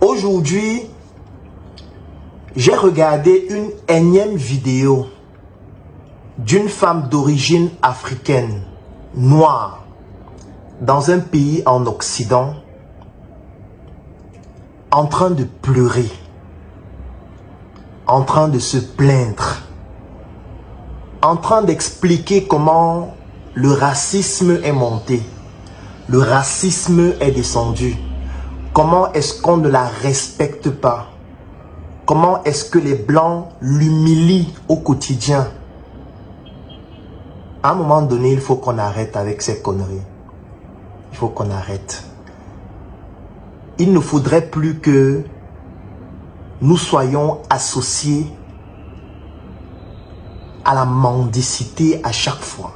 Aujourd'hui, j'ai regardé une énième vidéo d'une femme d'origine africaine, noire, dans un pays en Occident, en train de pleurer, en train de se plaindre, en train d'expliquer comment le racisme est monté, le racisme est descendu, comment est-ce qu'on ne la respecte pas, comment est-ce que les Blancs l'humilient au quotidien. À un moment donné, il faut qu'on arrête avec ces conneries. Il faut qu'on arrête. Il ne faudrait plus que nous soyons associés à la mendicité à chaque fois.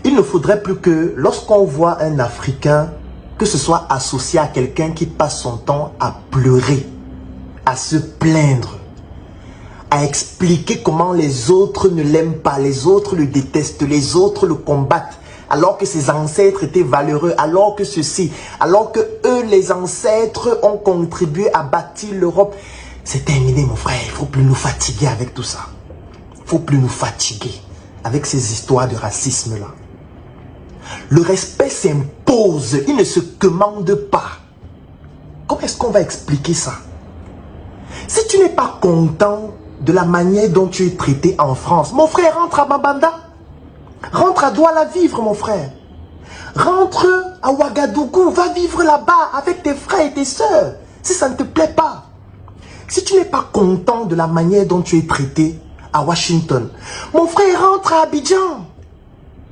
Il ne faudrait plus que lorsqu'on voit un Africain, que ce soit associé à quelqu'un qui passe son temps à pleurer, à se plaindre, à expliquer comment les autres ne l'aiment pas, les autres le détestent, les autres le combattent, alors que ses ancêtres étaient valeureux, alors que ceci, alors que eux, les ancêtres, ont contribué à bâtir l'Europe. C'est terminé, mon frère. Il ne faut plus nous fatiguer avec tout ça. Il ne faut plus nous fatiguer avec ces histoires de racisme-là. Le respect s'impose, il ne se commande pas. Comment est-ce qu'on va expliquer ça? Si tu n'es pas content de la manière dont tu es traité en France, mon frère, rentre à Bamenda. Rentre à Douala vivre, mon frère. Rentre à Ouagadougou, va vivre là-bas avec tes frères et tes sœurs, si ça ne te plaît pas. Si tu n'es pas content de la manière dont tu es traité à Washington, mon frère, rentre à Abidjan.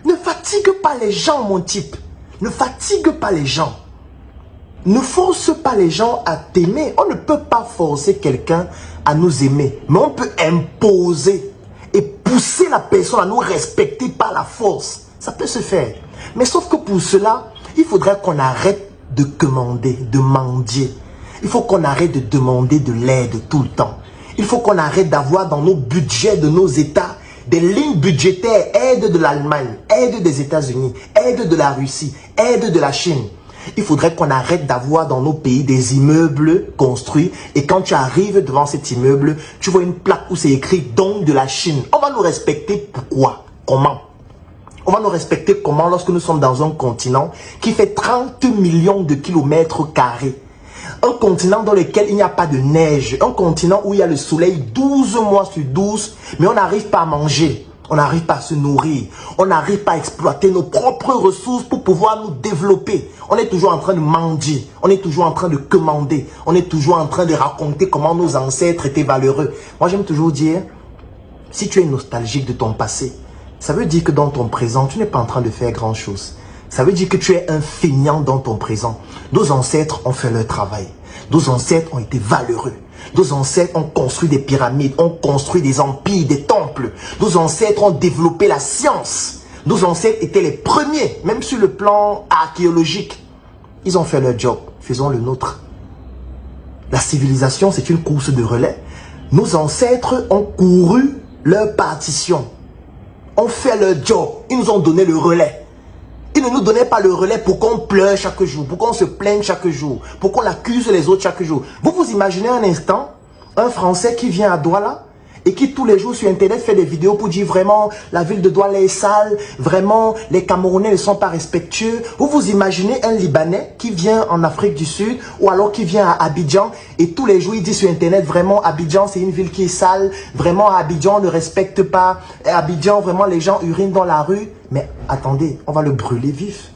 Ne fatigue pas les gens, mon type. Ne fatigue pas les gens. Ne force pas les gens à t'aimer. On ne peut pas forcer quelqu'un à nous aimer. Mais on peut imposer et pousser la personne à nous respecter par la force. Ça peut se faire. Mais sauf que pour cela, il faudrait qu'on arrête de commander, de mendier. Il faut qu'on arrête de demander de l'aide tout le temps. Il faut qu'on arrête d'avoir dans nos budgets de nos États des lignes budgétaires, aide de l'Allemagne, aide des États-Unis, aide de la Russie, aide de la Chine. Il faudrait qu'on arrête d'avoir dans nos pays des immeubles construits et quand tu arrives devant cet immeuble, tu vois une plaque où c'est écrit « don de la Chine ». On va nous respecter pourquoi? Comment? On va nous respecter comment lorsque nous sommes dans un continent qui fait 30 millions de kilomètres carrés? Un continent dans lequel il n'y a pas de neige. Un continent où il y a le soleil 12 mois sur 12, mais on n'arrive pas à manger. On n'arrive pas à se nourrir. On n'arrive pas à exploiter nos propres ressources pour pouvoir nous développer. On est toujours en train de mendier. On est toujours en train de commander. On est toujours en train de raconter comment nos ancêtres étaient valeureux. Moi, j'aime toujours dire, si tu es nostalgique de ton passé, ça veut dire que dans ton présent, tu n'es pas en train de faire grand-chose. Ça veut dire que tu es un feignant dans ton présent. Nos ancêtres ont fait leur travail. Nos ancêtres ont été valeureux. Nos ancêtres ont construit des pyramides, ont construit des empires, des temples. Nos ancêtres ont développé la science. Nos ancêtres étaient les premiers, même sur le plan archéologique. Ils ont fait leur job. Faisons le nôtre. La civilisation, c'est une course de relais. Nos ancêtres ont couru leur partition. Ont fait leur job. Ils nous ont donné le relais. Ils ne nous donnaient pas le relais pour qu'on pleure chaque jour, pour qu'on se plaigne chaque jour, pour qu'on accuse les autres chaque jour. Vous vous imaginez un instant, un Français qui vient à Douala et qui tous les jours sur Internet fait des vidéos pour dire vraiment la ville de Douala est sale, vraiment les Camerounais ne sont pas respectueux. Vous vous imaginez un Libanais qui vient en Afrique du Sud ou alors qui vient à Abidjan et tous les jours il dit sur Internet vraiment Abidjan c'est une ville qui est sale, vraiment à Abidjan on ne respecte pas, à Abidjan vraiment les gens urinent dans la rue. Mais attendez, on va le brûler vif.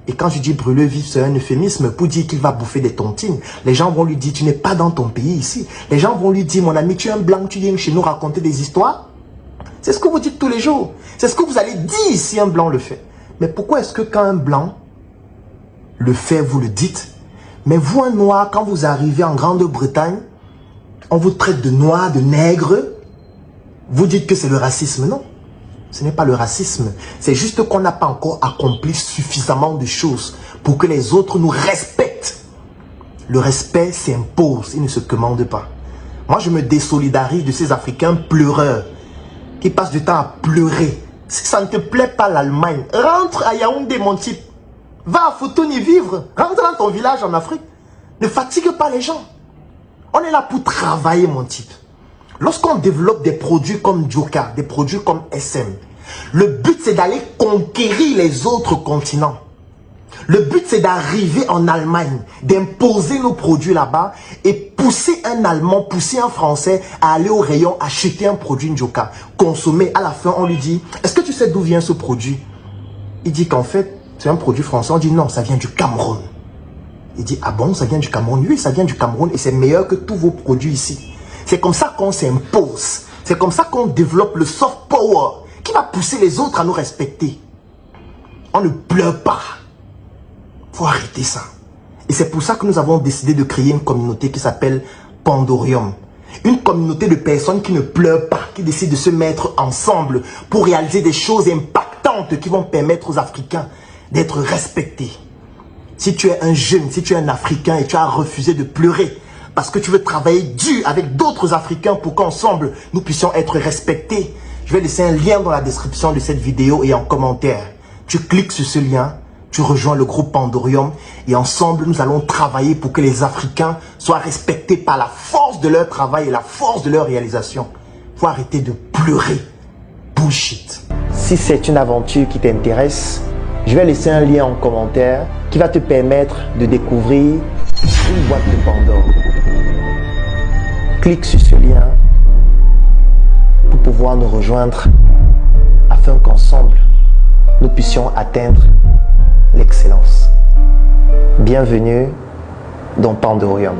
Et quand je dis brûler vif, c'est un euphémisme pour dire qu'il va bouffer des tontines. Les gens vont lui dire, tu n'es pas dans ton pays ici. Les gens vont lui dire, mon ami, tu es un blanc, tu viens chez nous raconter des histoires. C'est ce que vous dites tous les jours. C'est ce que vous allez dire si un blanc le fait. Mais pourquoi est-ce que quand un blanc le fait, vous le dites? Mais vous, un noir, quand vous arrivez en Grande-Bretagne, on vous traite de noir, de nègre. Vous dites que c'est le racisme, non? Ce n'est pas le racisme, c'est juste qu'on n'a pas encore accompli suffisamment de choses pour que les autres nous respectent. Le respect s'impose, il ne se commande pas. Moi, je me désolidarise de ces Africains pleureurs qui passent du temps à pleurer. Si ça ne te plaît pas l'Allemagne, rentre à Yaoundé, mon type. Va à Futuni vivre, rentre dans ton village en Afrique. Ne fatigue pas les gens. On est là pour travailler, mon type. Lorsqu'on développe des produits comme Djoka, des produits comme SM, le but c'est d'aller conquérir les autres continents. Le but c'est d'arriver en Allemagne, d'imposer nos produits là-bas et pousser un Allemand, pousser un Français à aller au rayon acheter un produit Djoka, consommer. À la fin, on lui dit, est-ce que tu sais d'où vient ce produit? Il dit qu'en fait, c'est un produit français. On dit non, ça vient du Cameroun. Il dit, ah bon, ça vient du Cameroun? Oui, ça vient du Cameroun et c'est meilleur que tous vos produits ici. C'est comme ça qu'on s'impose. C'est comme ça qu'on développe le soft power qui va pousser les autres à nous respecter. On ne pleure pas. Il faut arrêter ça. Et c'est pour ça que nous avons décidé de créer une communauté qui s'appelle Pandorium. Une communauté de personnes qui ne pleurent pas, qui décident de se mettre ensemble pour réaliser des choses impactantes qui vont permettre aux Africains d'être respectés. Si tu es un jeune, si tu es un Africain et tu as refusé de pleurer parce que tu veux travailler dur avec d'autres Africains pour qu'ensemble nous puissions être respectés, je vais laisser un lien dans la description de cette vidéo et en commentaire. Tu cliques sur ce lien, tu rejoins le groupe Pandorium et ensemble nous allons travailler pour que les Africains soient respectés par la force de leur travail et la force de leur réalisation. Il faut arrêter de pleurer. Bullshit. Si c'est une aventure qui t'intéresse, je vais laisser un lien en commentaire qui va te permettre de découvrir une boîte de Pandore. Clique sur ce lien pour pouvoir nous rejoindre afin qu'ensemble nous puissions atteindre l'excellence. Bienvenue dans Pandorium.